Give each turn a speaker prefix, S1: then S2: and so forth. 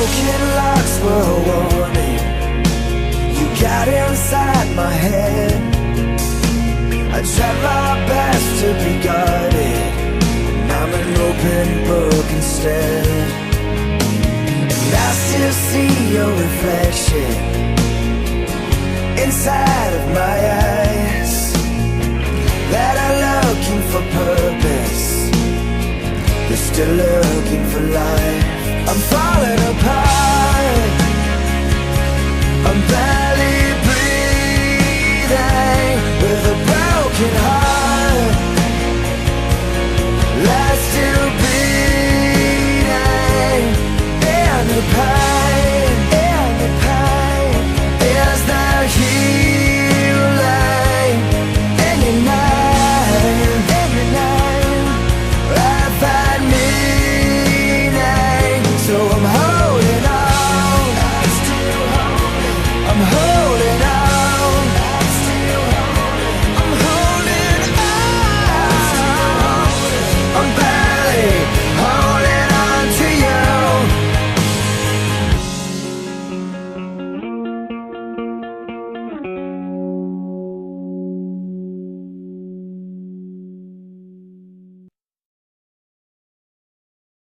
S1: broken locks were a warning. You got inside my head. I tried my best to be guarded. I'm an open book instead. And I still see your reflection inside of my eyes, that are looking for purpose, they're still looking for life. I'm falling apart, I'm bad.